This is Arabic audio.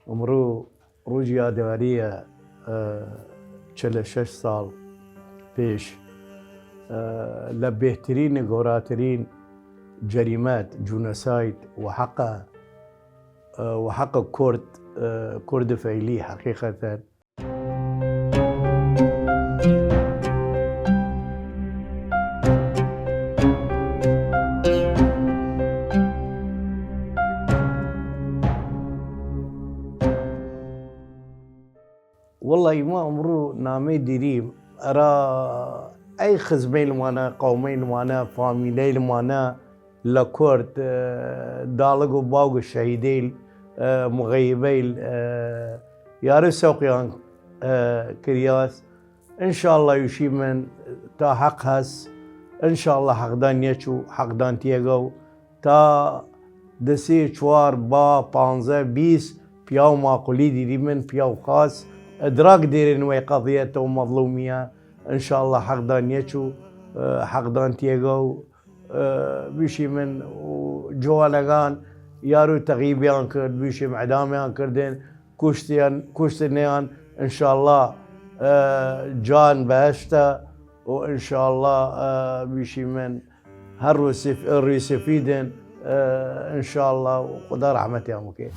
ئەمڕۆ ڕۆژی یادگاریە 46 ساڵ پێش لە بێهترین گەوراترین جەریمەت جونەساید وحەقە کورد فەیلی حەقیقەتەن والله ما ئەمڕۆ نامەی دیریم ئەرا ئەی خزمەی لمانە قەومەی لمانە فامیلەی لمانە لە کورد داڵگ و باوگە شەهیدەی مغەیبەی یارە سەوقیان کریاس ئینشاءڵڵا وشی من تا حەق هەست ئینشاءڵڵا حەقدان نەچوو حەقدان تێگە و تا دەسێ چوار با 15-20 پیا و ماقولی دیری من پیا و خاص ادراك ديرين وي قضية ومظلومية ان شاء الله حقدان يچو حقدان تيغو بيشي من جوالغان يارو تغيبيان كرد بيشي معداميان كردين كوشتنيان ان شاء الله جان بهشتا وان شاء الله بيشي من هالرسفيدن ان شاء الله وخدا رحمتي يا مكي